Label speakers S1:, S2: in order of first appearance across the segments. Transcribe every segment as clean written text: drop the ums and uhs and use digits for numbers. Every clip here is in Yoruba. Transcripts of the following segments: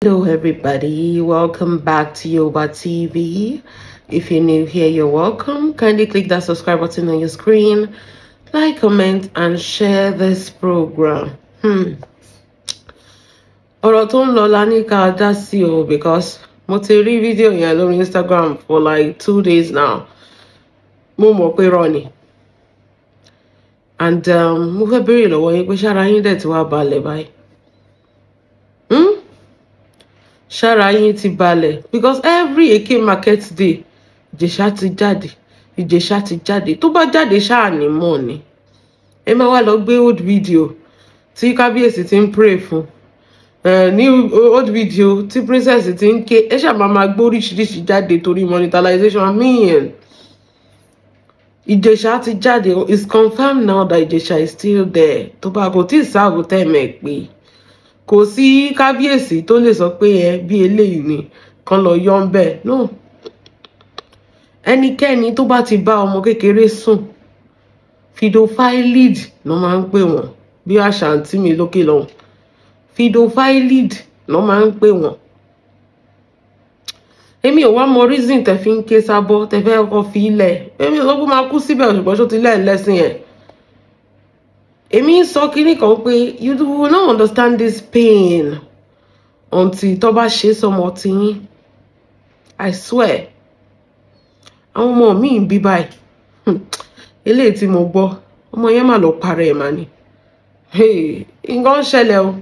S1: Hello everybody, welcome back to Yoruba TV. If you're new here, you're welcome. Kindly click that subscribe button on your screen, like, comment and share this program. Ọ̀rọ̀ tó ń lọ la ní ká dá sí o, because mo ti rí fídíò yẹn lórí Instagram for like 2 days now. Mo mọ̀ pé irọ́ ni. And mo fẹ́ béèrè lọ́wọ́ yín pé ṣára yín dẹ̀ ti wá balẹ̀ báyìí. Ṣára yín ti balẹ̀, because every Eke market day Ìjẹ̀ṣà ti jáde tó bá jáde ṣáà ní mọ̀ ni. Ẹ máa wá lọ gbé old video tí kábíyèsí ti ń pray fún, ní old video tí princess ti ń ké, ẹ ṣáà máa gbé oríṣiríṣi jáde torí monetization. Ìjẹ̀ṣà ti jáde. It's confirmed now that Ìjẹ̀ṣà is still there. Tó bá kò tí ì sáàbù tẹ́ẹ̀mẹ̀ pé kò sí kábíyèsí tó lè sọ pé ẹ bí eléyìí ni kan lọ yọ ń bẹ́ẹ̀. No, ẹnikẹ́ni tó bá ti bá ọmọ kékeré sùn, pedophile ló máa ń pè wọ́n, bí àṣà àǹtí mi lókè lọ́hùn. Pedophile ló máa ń pè wọ́n. Èmi ò wá mọ reason tẹ́ fi ń ké sábọ́, tẹ́ fẹ́ kọ́ fi ilẹ̀. Èmi ò sọ pé máa kú síbẹ̀, ṣùgbọ́n ṣó ti lẹ́sìn ẹ̀. Èmi ń sọ kíní kan pé you will not understand this pain until tó bá ṣe sọmọ tiyín. I swear. Àwọn ọmọ mi ń bí báyìí. Eléyìí tí mo gbọ́, ọmọ yẹn mà lọ parẹ́ ẹ̀ mà ni. Nǹkan ṣẹlẹ̀ o.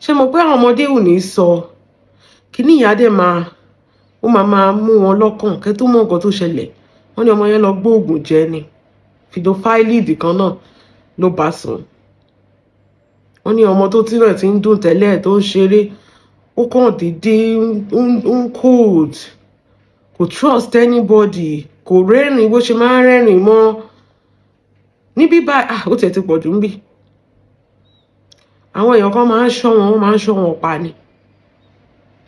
S1: Ṣé mo pé àwọn ọmọdé ò ní sọ kíní ìyá dẹ̀ ó máa mú wọn lọ́kàn kẹ́ tó mọ̀ nǹkan tó ṣẹlẹ̀. Wọ́n ní ọmọ yẹn lọ gbóògùn jẹ ni. Pedophile kan náà ló bá sùn. Wọ́n ní ọmọ tó tírẹ̀ tí ń dùn tẹ́lẹ̀ tó ń ṣeré, ó kàn dédé ń cold, kò trust anybody, kò rẹ́rìn bó ṣe máa ń rẹ́rìn mọ́. Níbí báyìí ó tiẹ̀ ti pọ̀ jù ń bì. Àwọn èèyàn kan máa ń ṣọ́ wọn, wọ́n máa ń ṣọ́ wọn pa ni.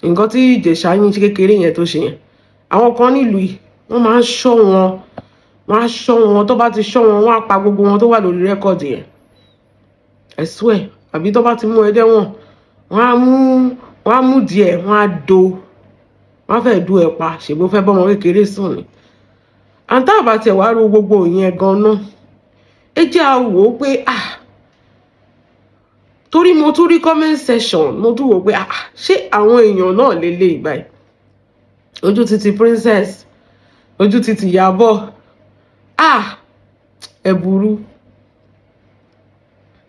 S1: Nǹkan tí Ìjẹ̀ṣà yín kékeré yẹn tó ṣe yẹn, àwọn kan nílùú yìí wọ́n máa ń ṣọ́ wọn, wọ́n á ṣọ́ wọn. Tó bá ti ṣọ́ wọn, wọ́n á pa gbogbo wọn tó wà lórí rẹ́kọ̀dì yẹn. I swear. Àbí tó bá ti mú ẹdẹ wọn, wọ́n á mú díẹ̀, wọ́n á do, wọ́n á fẹ́ du ẹ̀ pa, ṣègbó fẹ́ bọ́mọ kékeré sùn ni. Àǹtá àbá tiẹ̀ wá ro gbogbo ìyẹn gan-an. Ẹ jẹ́ a wò ó pé torí mo tún rí comment section, mo tún wò pé ṣé àwọn èèyàn náà lélẹ̀ ìbáyìí. Ojú titi princess, ojú titi Ìyábọ̀, ẹ burú.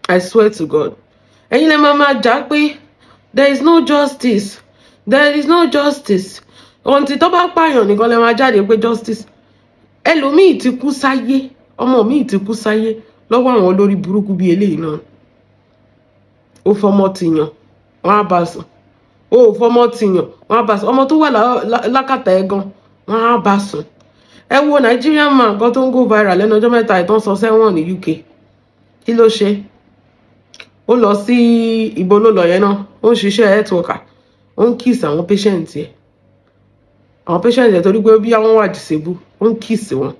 S1: I swear to God. Ẹ̀yin lẹ máa jà pé there is no justice, there is no justice. Until tó bá pààyàn nìkan lẹ máa jáde pé justice. Ẹlòmíì ti kú sáyé, ọmọ mi ti kú sáyé lọ́wọ́ àwọn olórí burúkú bíi eléyìí náà. Ó fọmọ tìyàn, wọ́n á bá sùn. Ó fọmọ tìyàn, wọ́n á bá sùn. Ọmọ tó wà lákàtà ẹ̀ gan, wọ́n á bá sùn. Ẹ wo Nigerian man kan tó ń go viral lẹ́nu ọjọ́ mẹ́ta ìtàn sọ sẹ́wọ̀n ní UK. Kí ló ṣe? Ó lọ sí ibo ló lọ yẹn náà, ó ń ṣiṣẹ́ health worker, ó ń kiss àwọn patient ẹ̀. Àwọn patient ẹ̀ torí pé bí àwọn wà disable, ó ń kiss wọn.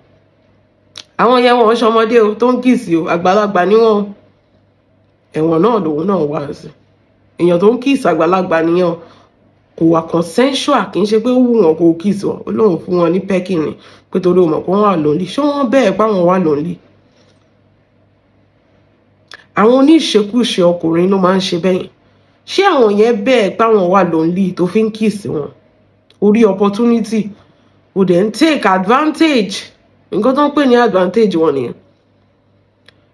S1: Àwọn yẹn wọ́n ṣọmọdé o tó ń kiss o, àgbàlagbà ni wọ́n. Ẹ̀wọ̀n náà lòun náà wà sí. Èèyàn tó ń kiss àgbàlagbà nìyẹn kò wà consensual, kì í ṣe pé ó wù wọn kò kiss wọn. Ó lóun fún wọn ní pecking ni pé torí ó mọ̀ pé wọ́n wà lonely. Ṣé wọ́n bẹ́ẹ̀ pa wọn wà lonely? Àwọn oníṣekúṣe ọkùnrin ló máa ń ṣe bẹ́yìn. Ṣé àwọn yẹn bẹ́ẹ̀ pa wọn wà lonely tó fi ń kiss wọn? Orí opportunity ó dẹ̀ ń take advantage. Nǹkan tó ń pè ní advantage wọn nìyẹn.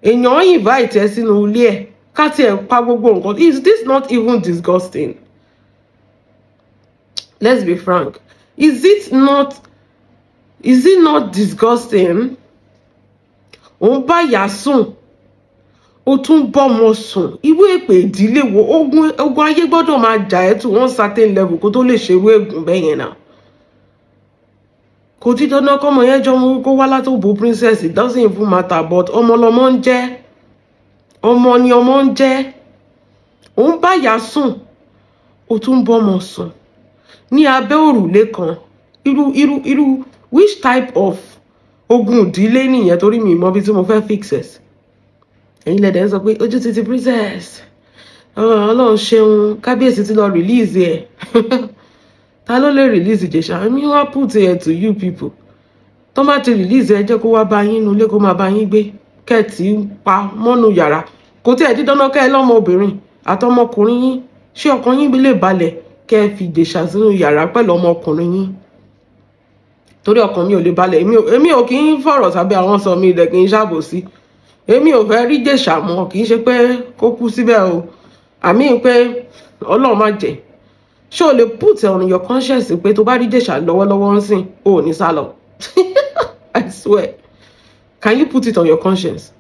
S1: Èèyàn invite ẹ sínú ilé ẹ̀ ká tiẹ̀ pa gbogbo nǹkan. Is this not even disgusting? Let's be frank. Is it not disgusting? Òun bá yà sùn, ó tún bọ́mọ sùn. Irú èpè ìdílé wo? Ogun ayé gbọ́dọ̀ máa jà ẹ́ to one certain level kó tó lè ṣerú ègún bẹ́ẹ̀ yẹn náà. Kò tí dandan kọ́mọ yẹn jọ mú kó wá látòbò princess, it doesn't even matter, but ọmọ lọmọ ń jẹ́. Ọmọ ni ọmọ ń jẹ́. Òun bá yà sùn, ó tún bọ́mọ sùn ní abẹ́ òrùlé kan. Irú which type of ogun ìdílé nìyẹn? Torí mi mọ̀ bí tí mo fẹ́ fix it. Ẹ̀yin lẹ̀dẹ̀ ń sọ pé ojú titi princess, Ọlọ́run ṣeun kábíyèsí ti lọ release ẹ̀ ta ló lè release Ìjẹ̀ṣà èmi wá put it to you people tó má ti release ẹ jẹ́ kó wá bá yín nulẹ̀ kó máa bá yín gbé kẹ́ẹ̀tì ń pa mọ́nú yàrá kò tí ẹ̀ dín dandan kẹ́ ẹ lọ́mọ obìnrin àtọmọkùnrin yín ṣé ọkàn yín lè balẹ̀ kẹ́ ẹ fi Ìjẹ̀ṣà sínú yàrá pẹ̀lú ọmọkùnrin yín torí ọkàn mi ò lè balẹ̀ èmi ò kì í fọ̀rọ̀ sábẹ́ àwọn sọ mi ilẹ̀ kì í ṣàbòsí èmi ò fẹ́ rí Ìjẹ̀ṣà mọ́ kì í ṣe pé kó kú síbẹ̀ o àmì pé Ọlọ́run má jẹ́ ṣé o lè put on your conscience pé tó bá rí Ìjẹ̀ṣà lọ́wọ́lọ́wọ́ ń sìn o ò ní sá lọ I swear can you put it on your conscience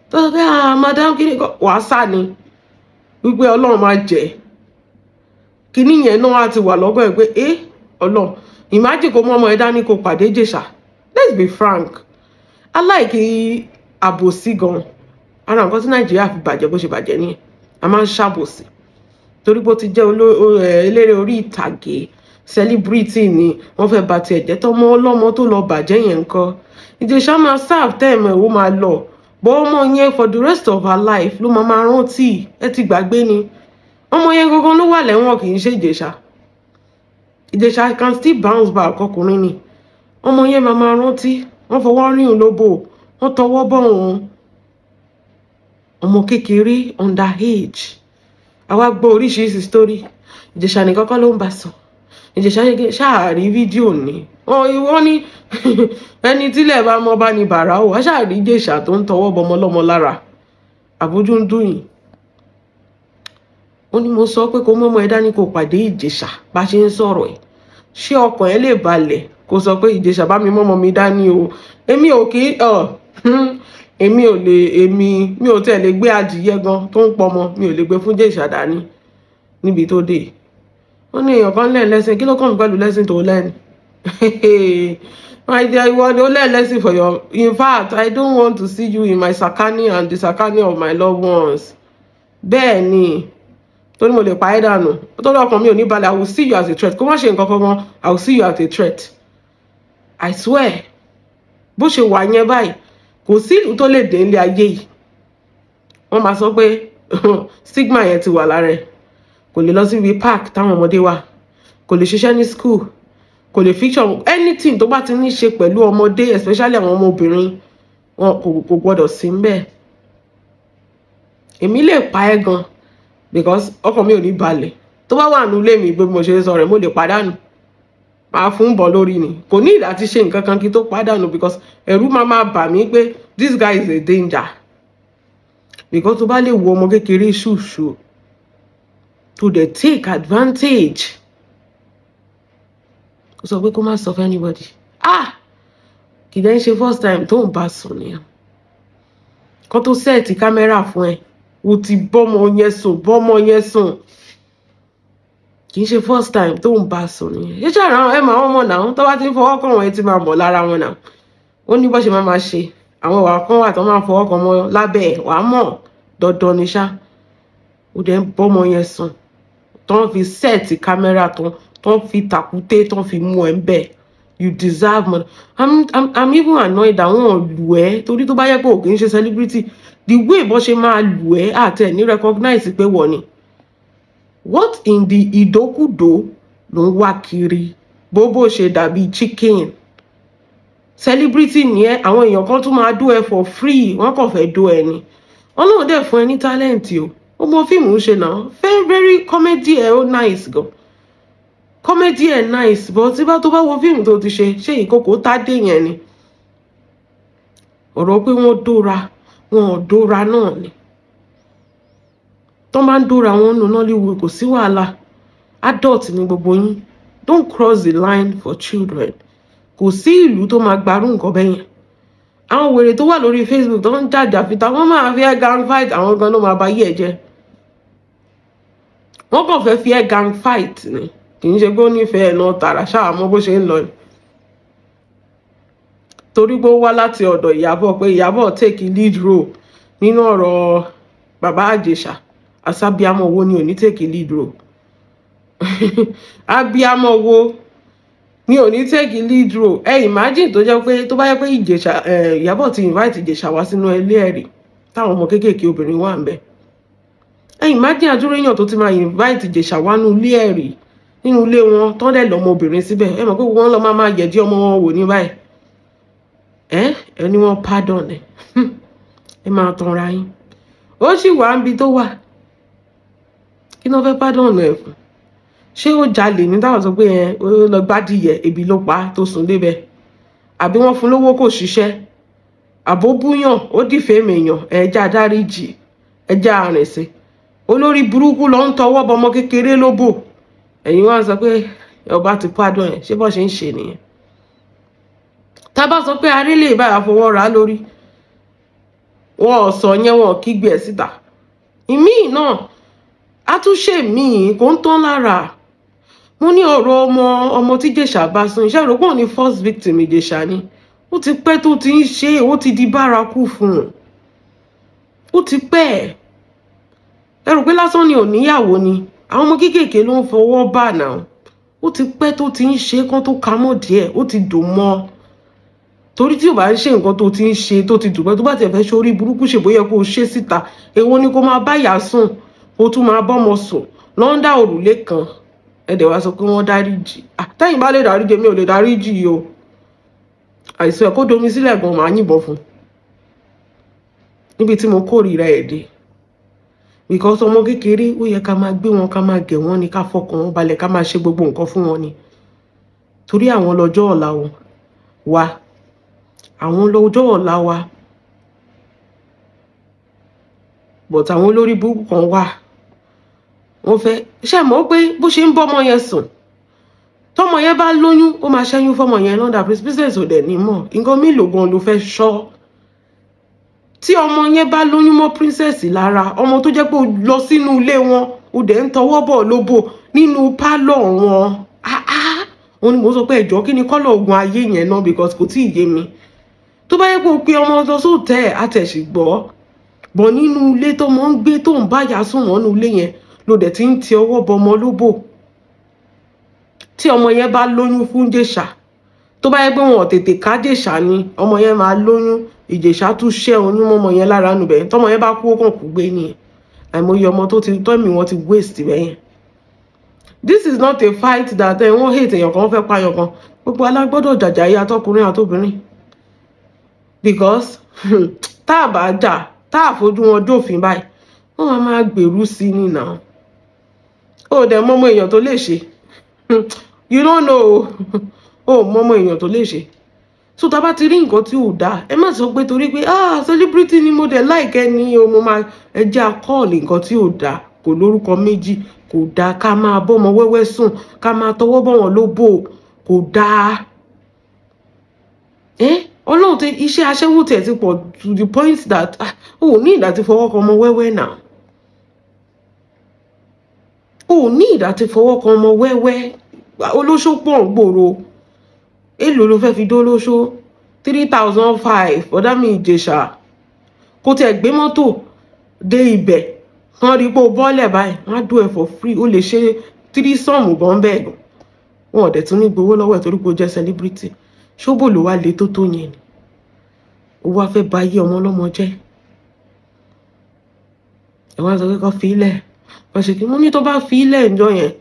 S1: madam kí ni wàá sá ni wípé Ọlọ́run má jẹ́ kíní yẹn náà á ti wà lọ́gbọ̀n ẹ̀ pé Ọlọ́run imagine kó mú ọmọ ẹ dání kó pàdé Ìjẹ̀ṣà let's be frank aláìkí àbòsí gan ara nǹkan tí Nàìjíríà fi bàjẹ́ bó ṣe bàjẹ́ nìyẹn a máa ń ṣàbòsí torí bó ti jẹ́ eléré orí ìtàgé celebrity ni wọ́n fẹ́ bà tiẹ̀ jẹ́ tọ́mọ ọlọ́mọ tó lọ bàjẹ́ yẹn nǹkan Ìjẹ̀ṣà máa serve time ẹ̀ ó máa lọ bọ́ ọmọ yẹn for the rest of her life ló máa rántí ẹ ti gbàgbé ni ọmọ yẹn gangan ló wà lẹ́wọ̀n kì í ṣe Ìjẹ̀ṣà Ìjẹ̀ṣà can still bounce back ọkùnrin ni ọmọ yẹn máa rántí wọ́n fọwọ́ rí òun lóbò wọ́n tọwọ́ bọ̀ òun ọmọ kékeré underage àwa gbọ́ oríṣiríṣi story Ìjẹ̀ṣà nìkan kọ́ ló ń bá sọ Ìjẹ̀ṣà ṣáàrí fídíò ni wọ́n ní ẹni tílẹ̀ bá mọ́ bá ní bàrà ó wá ṣáàrí Ìjẹ̀ṣà tó ń tọwọ́ bọmọ lọ́mọ lára àbójú ń dùn yìí ó ní mo sọ pé kó mọ́mọ́ ẹ dání kó pàdé Ìjẹ̀ṣà bá ṣe ń sọ̀rọ̀ ẹ̀ ṣé ọkàn ẹ lè balẹ̀ kó sọ pé Ìjẹ̀ṣà bá mi mọ́mọ́ mi dání o èmi ò kí mi ò tẹ̀ lè gbé adìyẹ gan tó ń pọmọ mi ò lè gbé fún Ìjẹ̀ṣà dání níbi tó dé wọ́n ní èèyàn kan lẹ́ẹ̀lẹ́sìn kí ló kàn mí pẹ̀lú lẹ́sìn tó lẹ́nu my dear ìwọ ni ó lẹ́ẹ̀lẹ́sìn for your in fact I don't want to see you in my sakani and the sakani of my loved ones bẹ́ẹ̀ ni torí mo lè pa ẹ́ dànù torí ọkàn mi ò ní balẹ̀ I will see you as a threat kó má ṣe nǹkan kan I will see you as a threat I swear bó ṣe wà yẹn báyìí kò sí ìlú tó lè dé ilé ayé yìí wọ́n máa sọ pé stigma yẹn ti wà lára ẹ̀ kò lè lọ síbi park táwọn ọmọdé wà kò lè ṣiṣẹ́ ní school kò lè fiction anything tó bá ti ní ṣe pẹ̀lú ọmọdé especially àwọn ọmọbìnrin wọn kò gbọdọ̀ sí ńbẹ̀ èmi lè pa ẹ́ gan because ọkàn mi ò ní balẹ̀ tó bá wà nílé mi bí mo ṣe sọ rẹ̀ mo lè pàdánù máa fún bọ̀ lórí ni kò ní ìdá ti ṣe nǹkan kan kí tó pàdánù because ẹ̀rù máa bà mí pé this guy is a danger because tó bá lè wo ọmọ kékeré ṣùṣù to dey take advantage ó sọ pé kó má sọ fún anybody kì í dẹ́ ṣe first time tó ń bá sùn nìyẹn kó tó sẹ́ẹ̀tì kámẹ́rà fún ẹ o ti bọ́mọ yẹn sùn kì í ṣe first time tó ń bá sùn nìyẹn ṣé ṣàrà ẹ máa wọ́n mọ̀ náà tó bá ti ń fọwọ́ kàn wọ́n ẹ ti máa mọ̀ lára wọn náà ó ní bó ṣe máa ṣe àwọn ìwà kan wà tó máa fọwọ́ kàn mọ́ lábẹ́ ẹ̀ wàá mọ̀ dandan ni ṣá ó dẹ̀ ń bọ́mọ yẹn sùn tó ń fi sẹ́ẹ̀tì kámẹ́rà tó ń fi tàkúté tó ń fi mú ẹ ń bẹ̀ you deserve money I'm even annoyed àwọn lù ẹ́ torí tó bá yẹ pé ò kì í ṣe celebrity the way bó ṣe máa lù ẹ́ àti ẹ̀ ní recognize pé wọ́n ni what in the ìdókùdó ló ń wá kiri bó ṣe dàbí chicken celebrity ni ẹ àwọn èèyàn kan tún máa dó ẹ for free wọ́n kàn fẹ́ dó ẹ ni Ọlọ́run dẹ̀ fún ẹ ní talent o mọ fíìmù ṣe náà very comedy ẹ ó nice gan comedy ẹ nice but tí bá tó bá wo fíìmù tó ti ṣe ìkókó tádé yẹn ni ọ̀rọ̀ pé wọ́n ò dóra náà ni tó máa ń dóra wọn nù Nollywood kò sí wàhálà adult ni gbogbo yín don't cross the line for children kò sí ìlú tó máa gbarú nǹkan bẹ́yẹn àwọn wèrè tó wà lórí Facebook tó ń jàjà fìtà wọ́n máa fi ẹ́ gang fight àwọn gan ló máa bá yí ẹ̀ jẹ́ wọ́n kàn fẹ́ fi ẹ́ gang fight ni kì í ṣe pé ó nífẹ̀ẹ́ náà tààrà ṣáà mọ̀ bó ṣe ń lọ ni torí pé ó wá láti ọ̀dọ̀ Ìyábọ̀ pé Ìyábọ̀ take lead role nínú ọ̀rọ̀ bàbá Ìjẹ̀ṣà àṣàbíàmọ̀ wo ni ò ní take lead role abíàmọ̀ wo ni ò ní take lead role imagine tó jẹ́ pé tó bá yẹ pé Ìjẹ̀ṣà Ìyábọ̀ ti invite Ìjẹ̀ṣà wá sínú ilé ẹ̀rí táwọn ọmọ kéékèèké obìnrin wà ń bẹ̀ imagine àdúrà èèyàn tó ti máa invite Ìjẹ̀ṣà wá nínú ilé ẹ̀rí nínú ilé wọn tán dẹ̀ lọ́mọbìnrin síbẹ̀ ẹ mọ̀ pé wọ́n lọ máa yẹ̀dí ọmọ wọn wò ní báyìí ẹni wọn pardon ẹ máa tanra yín ó sì wà níbi tó wà kí ló fẹ́ pardon ẹ̀ fún ṣé ó jalè ní táwọn sọ pé ó lọ gbádìyẹ ebi ló pa tó sùn débẹ̀ àbí wọ́n fún lówó kò ṣiṣẹ́ àbó búyàn ó dìfẹ́mì èèyàn ẹja dáríjì ẹja àrìnsìn olórí burúkú ló ń tọwọ́ bọmọ kékeré lóbò ẹ̀yin wá sọ pé ọba ti pardon ẹ̀ ṣé bó ṣe ń ṣe nìyẹn tá bá sọ pé arí lè báyà fọwọ́ rà lórí wọn ò sọ yẹn wọn kígbe ẹ̀ síta ìmíì náà àtúnṣe míì kò ń tán lára mo ní ọ̀rọ̀ ọmọ tí Ìjẹ̀ṣà bá sùn iṣẹ́ ìròpọ̀ ní first victim Ìjẹ̀ṣà ni ó ti pẹ́ tó ti ń ṣe ó ti di bárakú fún un ó ti pẹ́ ẹ rò pé lásán ni ò níyàwó ni àwọn ọmọ kéékèèké ló ń fọwọ́ bà náà ó ti pẹ́ tó ti ń ṣe kán tó ka mọ́ díẹ̀ ó ti dùn mọ́ torí tí ò bá ń ṣe nǹkan tó ti ń ṣe tó ti dùn mọ́ tó bá tiẹ̀ fẹ́ ṣe orí burúkú ṣèbóyẹ kó o ṣe síta èwo ni kó máa báyà sùn ó tún máa bọ́mọ sùn lọ́ńdà òrùlé kan ẹ̀dẹ̀ wá sọ pé wọ́n dáríjì àtẹ̀yìn bá lè dáríjì mi ò lè dáríjì yìí o àìsàn ẹ̀ kó domi sílẹ̀ gan máa yìnbọn fún níbi tí mo kórìíra ẹ̀ dé because ọmọ kékeré ó yẹ ká máa gbé wọn ká máa gẹ̀ wọ́n ni ká fọkàn wọn balẹ̀ ká máa ṣe gbogbo nǹkan fún wọn ni torí àwọn lọ́jọ́ ọ̀la wa àwọn lọ́jọ́ ọ̀la wa but àwọn olórí burúkú kan wà wọ́n fẹ́ ṣe mọ̀ pé bó ṣe ń bọ́mọ yẹn sùn tọ́mọ yẹn bá lóyún ó máa ṣẹ́yún fọ́mọ yẹn lọ́dà business ò dẹ̀ ní mọ̀ nǹkan mélòó gan ló fẹ́ ṣọ́ tí ọmọ yẹn bá lóyún mọ́ princess lára ọmọ tó jẹ́ pé ó lọ sínú ilé wọn ó dẹ̀ ń tọwọ́ bọ̀ lóbò nínú pálọ̀ wọn òun ni mo sọ pé ẹ̀jọ́ kí ni kọ́lọ̀ ogun ayé yẹn náà because kò tí ì yé mi tó bá yẹ pé o pe ọmọ lọ sóòtẹ́ àtẹ̀sí gbọ́ bọ̀ nínú ilé tó mọ́ ń gbé tó ń báyà sùn wọ́n nínú ilé yẹn ló dẹ̀ ti ń ti ọwọ́ bọ ọmọ lóbò tí ọmọ yẹn bá lóyún fún Ìjẹ̀ṣà tó bá yẹ pé wọn ò tètè ká Ìjẹ̀ṣà ni ọmọ yẹn máa lóyún Ìjẹ̀ṣà tún ṣẹ́ oyún mọ́mọ yẹn lára nù bẹ́ẹ̀ tọmọ yẹn bá kú ó kàn kú gbé nìyẹn àìmọye ọmọ tó ti tọ́ ẹ̀mí wọn ti waste bẹ́yẹn. This is not a fight that wọ́n hate èèyàn kan fẹ́ payọ̀ kan gbogbo alágbọ́dọ̀ jàjàyé àtọkùnrin àtobìnrin because tá a bá jà tá a fojú wọn dófin báyìí wọ́n máa gbèrú sí ni náà ó dẹ̀ mọ́mọ́ èèyàn tó lè ṣe you don't know ó mọ́mọ́ èèyàn tó lè ṣe so tá bá ti rí nǹkan tí ò dáa ẹ má sọ pé torí pé celebrity ni mo dẹ̀ like ẹni o mo máa ẹjẹ́ akọ́ọ̀lì nǹkan tí ò dáa kò lórúkọ méjì kò dáa ká máa bọ́mọ wẹ́wẹ́ sùn ká máa tọwọ́ bọ̀ wọ́n lóbò kò dáa ọlọ́run tẹ iṣẹ́ aṣẹ́wó tẹ̀ ti pọ̀ to the point that o ní ìdá ti fọwọ́ kan ọmọ wẹ́wẹ́ náà o ní ìdá ti fọwọ́ kan ọmọ wẹ́wẹ́ olóṣó pọ̀ ń gbòòrò èlò ló fẹ́ fi dó lóṣó 3,500 ọ̀dá mi Ìjẹ̀ṣà kó tẹ̀ gbé mọ́tò dé ibẹ̀ wọ́n rí pé o bọ́lẹ̀ báyìí wọ́n á dó ẹ̀ for free o lè ṣe 3 sọ́ọ̀mù gan bẹ́ẹ̀ gan wọn ò dẹ̀ tún ní gbowó lọ́wọ́ ẹ̀ torí pé o jẹ́ celebrity ṣóbò ló wá lè tó yẹn ni ó wá fẹ́ bà ayé ọmọ ọlọ́mọ jẹ́ ẹ wá sọ pé kó fi ilẹ̀ wọ́n ṣe kí mo ní tó bá fi ilẹ̀ ìjọ yẹn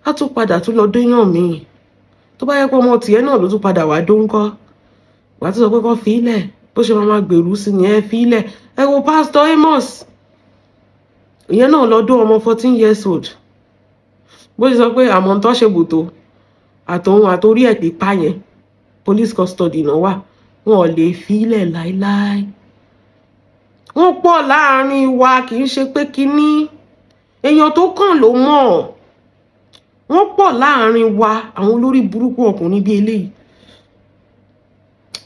S1: á tún padà tún lọ déyàn míì tó bá yẹ pé ọmọ tiẹ̀ náà ló tún padà wá dó ńkọ́ wà á tún sọ pé kó fi ilẹ̀ bó ṣe máa gbèrú sí ni ẹ fi ilẹ̀ ẹ wo Pastor Amos ìyẹn náà lọ dó ọmọ 14 years old bó ṣe sọ pé àmọ́ ń tọ́ ṣe bùtò àtòun àtòrí ẹ̀ pípa yẹn police custody náà wà wọn ò lè fi ilẹ̀ láíláí wọ́n pọ̀ láàrin wa kì í ṣe pé kíní èèyàn tó kàn ló mọ̀ wọ́n pọ̀ láàrin wa àwọn olórí burúkú ọkùnrin bíi eléyìí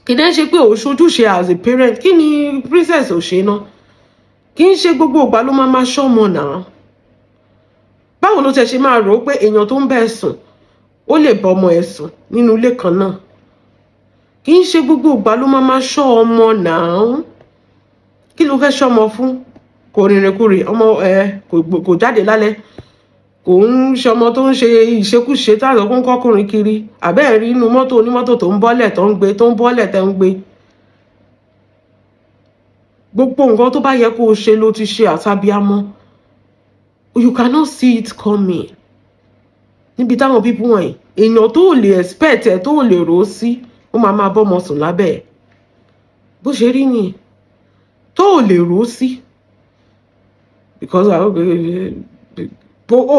S1: kì í ṣe pé ò ṣojúṣe as a parent kí ni princess ò ṣe náà kì í ṣe gbogbo ìgbà ló máa ṣọ́mọ náà báwo ló tẹ̀ ṣe máa rò ó pé èèyàn tó ń bẹ́ẹ̀ sùn ó lè bá ọmọ ẹ̀ sùn nínú ilé kan náà kì í ṣe gbogbo ìgbà ló máa ṣọ́ ọmọ náà kí ló fẹ́ ṣọ́mọ fún kò rìnrìnkúrì ọmọ kò jáde lálẹ́ kò ń ṣọmọ tó ń ṣe ìṣekúṣe táàlọ́ kó ń kọ́kùnrin kiri àbẹ́ẹ̀ rí inú mọ́tò onímọ́tò tó ń bọ́lẹ̀ tó ń gbé tó ń bọ́lẹ̀ tẹ́ ń gbé gbogbo nǹkan tó bá yẹ kó o ṣe ló ti ṣe àtàbíamọ́ you cannot see it coming. Níbi táwọn people wọ̀nyí èèyàn tó lè expect ẹ̀ tó lè rò sí ó máa bọ́mọ sùn lábẹ́ ẹ̀ bó ṣe rí ni tó lè rò sí because ó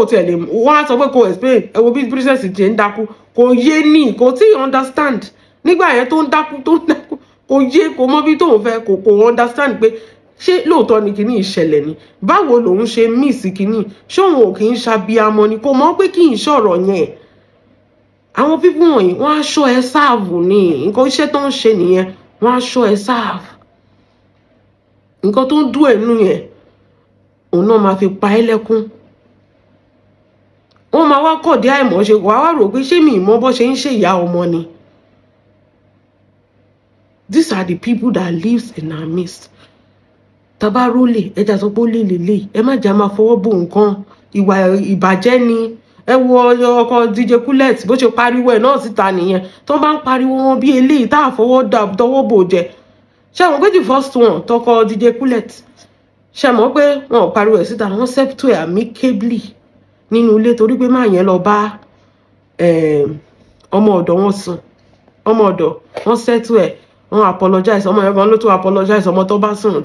S1: tiẹ̀ lè wọ́n á sọ pé kò explain ẹ wo bí princess jẹ́ ń dákú kò yé ní kò tí understand nígbà yẹn tó ń dákú kò yé kò mọ bí tóun fẹ́ kò understand pé ṣé lóòótọ́ ni kìíní ìṣẹ̀lẹ̀ ni báwo lòun ṣe miss kìíní ṣé òun ò kì í ṣàbíamọ ni kò mọ̀ pé kì í ṣọ̀rọ̀ yẹn àwọn pípù wọ̀nyí wọ́n á ṣọ́ ẹ sáàbù ni nǹkan iṣẹ́ tó ń ṣe nìyẹn wọ́n á ṣọ́ ẹ sáàbù nǹkan tó ń dùn ẹnu yẹn òun náà máa fi pa ẹ́ lẹ́kún wọ́n máa wá kọ̀dé àìmọ̀ṣe wàá wá rò pé ṣé mi ìmọ̀ bó ṣe ń ṣe ìyá ọmọ ni. These are the people that lives in our midst. Taba rólè ẹja sọ pé ó lè lélẹ̀ ẹ má jà máa fọwọ́ bò nǹkan ìwà ìbàjẹ́ ni ẹ wo ọkọ DJ Coolette bó ṣe pariwo ẹ̀ náà síta nìyẹn tó bá ń pariwo wọn bí eléyìí tá àfọwọ́ dọwọ́ bò jẹ ṣé àwọn pé the first one tọkọ DJ Coolette ṣé mọ̀ pé wọn ò pariwo ẹ̀ síta wọ́n settle ẹ̀ amicably nínú ilé torí pé máa yẹn lọ bá ọmọ ọ̀dọ̀ wọn sùn ọmọ ọ̀dọ̀ wọn settle ẹ̀ wọ́n apologize ọmọ yẹn gan ló tún apologize ọmọ tó bá sùn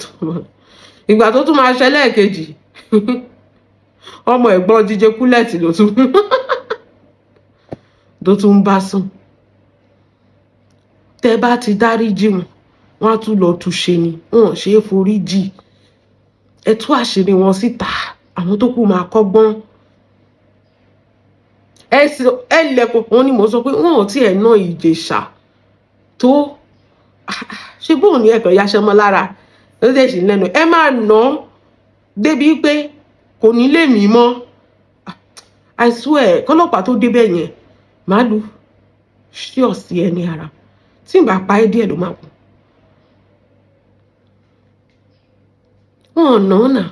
S1: ìgbà tó tún máa ṣẹlẹ̀ kejì ọmọ ẹ̀gbọ́n DJ Coolette ló tún bá sùn tẹ́ bá ti dáríjì wọ́n á tún lọ túṣe ni wọ́n ṣe é forí jì ẹ tú àṣírí wọn síta àwọn tó kù máa kọ́gbọ́n ẹ lẹ́kọ̀ọ́ wọn ni mo sọ pé wọn ò tiẹ̀ ná Ìjẹ̀ṣà tó ṣe bóun ní ẹ̀kọ́ yaṣẹ́ mọ́ lára ló dẹ̀ sí lẹ́nu ẹ máa ná débi pé kò ní lè mí mọ́ I swear kọ́lọ́pàá tó débẹ̀ yẹn máa lu ṣí ọ̀sí ẹni ara tí n bá pa ẹ́ díẹ̀ ló máa kú wọn ò ná nà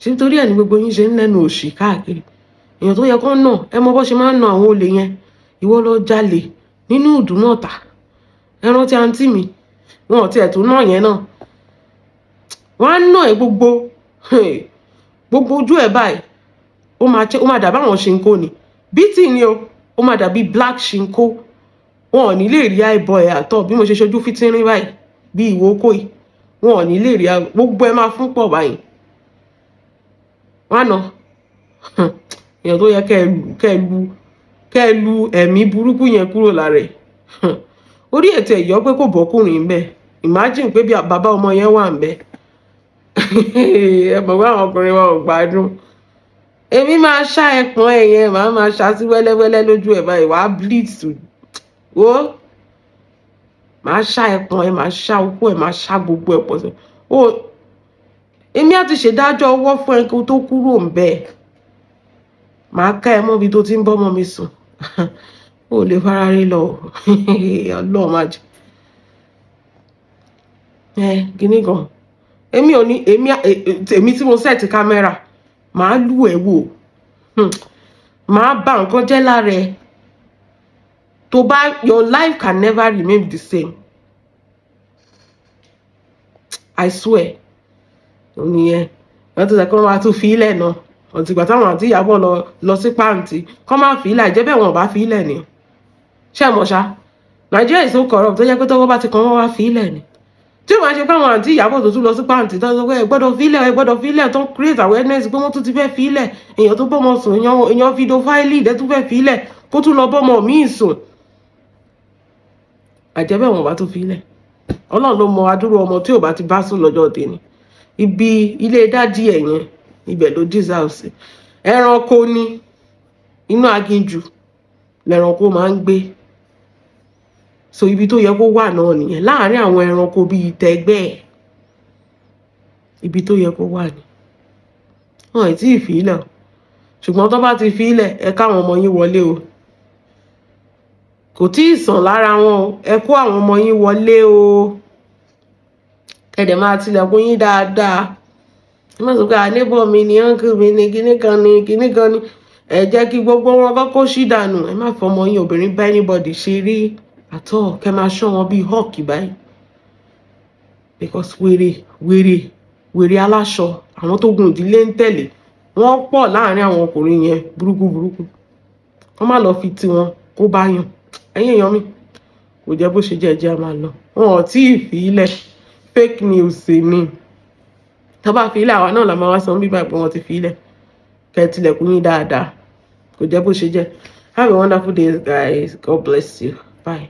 S1: ṣe nítorí ẹ̀ ní gbogbo yín ṣe ń lẹ́nu òṣì káàkiri èèyàn tó yẹ kó nà ẹ mọ bó ṣe máa ń na àwọn olè yẹn ìwọ lọ jalè nínú ìdúnàtà ẹran tí àǹtí mi wọn ò tiẹ̀ tó náà yẹn náà wọ́n á ná ẹ gbogbo ojú ẹ̀ báyìí ó máa dàbí àwọn ṣinkó ni bítì ni ó máa dàbí black ṣinkó wọn ò ní lè rí àìbọ ẹ̀ àtọ̀ bí mo ṣe ṣojú fítínrín báyìí bí ìwókò yìí wọn ò ní lè rí gbogbo ẹ máa fún pọ̀ báyìí wọ́n á ná èèyàn tó yẹ kẹ́ ẹ lu ẹ̀mí burúkú yẹn kúrò lára ẹ̀ orí ètò ẹ̀yọ́ pé kò bọ́kùnrin ń bẹ imagine pé bí bàbá ọmọ yẹn wà ń bẹ ẹ mọ̀ pé àwọn ọkùnrin wọn ò gbádùn èmi máa ṣá ẹpọ̀n ẹ̀ yẹn máa ṣá sí wẹ́lẹ́wẹ́lẹ́ lójú ẹ̀ báyìí wàá bleed to wo máa ṣá ẹpọ̀n ẹ̀ máa ṣá okó ẹ̀ máa ṣá gbogbo ẹ̀ pọ̀ sí èmi á ti ṣèdájọ́ ọwọ́ fún ẹ kó tó kúrò ń bẹ màá ká ẹ mọ́bi tó ti ń bọ́mọ mi sùn ó lè fara rí lọ ọlọ́run má jẹ́ gíní gan èmi ò ní èmi tí mo sẹ́ẹ̀tì kámẹ́rà màá lù ẹ́ wò màá bà nǹkan jẹ́ lára ẹ tó bá your life can never remain the same I swear ònìyẹn wọ́n ti sọ pé wọ́n máa tún fi ilẹ̀ náà ọ̀tìgbà táwọn àti Ìyábọ̀ lọ sí pàǹtí kọ́ máa fi ilẹ̀ àìjẹ́ bẹ́ẹ̀ wọn ò bá fi ilẹ̀ ni ṣé ẹ mọ̀ ṣá Nàìjíríà is so corrupt tó jẹ́ pé tọ́wọ́ bá ti kàn wọ́n wá fi ilẹ̀ ni tí ó máa ṣe pé àwọn àti Ìyábọ̀ tó tún lọ sí pàǹtí tó sọ pé ẹ gbọ́dọ̀ fi ilẹ̀ tó ń create awareness pé wọ́n tún ti fẹ́ fi ilẹ̀ èèyàn tó bọ́mọ sùn èèyàn fídíò fáìlì ìdẹ́ tún fẹ́ fi ilẹ̀ kó tún lọ bọ́mọ míì sùn àìjẹ́ bẹ́ẹ̀ wọn ò bá tún fi ilẹ̀ Ọlọ́run ló mọ adúrú ọmọ tí ò bá ti bá sùn lọ́jọ́ tèmi ibi ilé dádì ẹ̀ yẹn ibẹ̀ ló deserve ẹranko ní inú aginjù lẹ́ranko máa ń gbé so ibi tó yẹ kó wà náà nìyẹn láàárín àwọn ẹranko bíi tẹgbẹ́ ẹ̀ ibi tó yẹ kó wà ní wọn ì tí ì fi ilẹ̀ ṣùgbọ́n tó bá ti fi ilẹ̀ ẹ káwọn ọmọ yín wọlé o kò tí ì sàn lára wọn o ẹ kó àwọn ọmọ yín wọlé o kẹ̀dẹ̀ máa tilẹ̀kùn yín dáadáa má sọ pé ànébọ̀ mi ni uncle mi ni kíní kan ni ẹ jẹ́ kí gbogbo wọn kọ́kọ́ ṣì dànù ẹ má fọmọ yín obìnrin bá anybody ṣe rí àtọ́ kẹ máa ṣọ́ wọn bíi hawk báyìí because wèrè aláṣọ àwọn tó gun ìdílé ń tẹ̀lé wọ́n pọ̀ láàrin àwọn ọkùnrin yẹn burúkú wọ́n má lọ fi tiwọn kó bá yàn. Ẹ̀yin èèyàn mi kò jẹ́ bó ṣe jẹ́ ẹjẹ́ a máa lọ. Wọn ò tí ì fi ilẹ̀, fake news ni tó bá fi ilẹ̀ àwa náà la máa wá san bíbá pé wọ́n ti fi ilẹ̀. Kẹ́ tilẹ̀kùn yín dáadáa. Kò jẹ́ bó ṣe jẹ́. Have a wonderful day, guys. God bless you. Bye.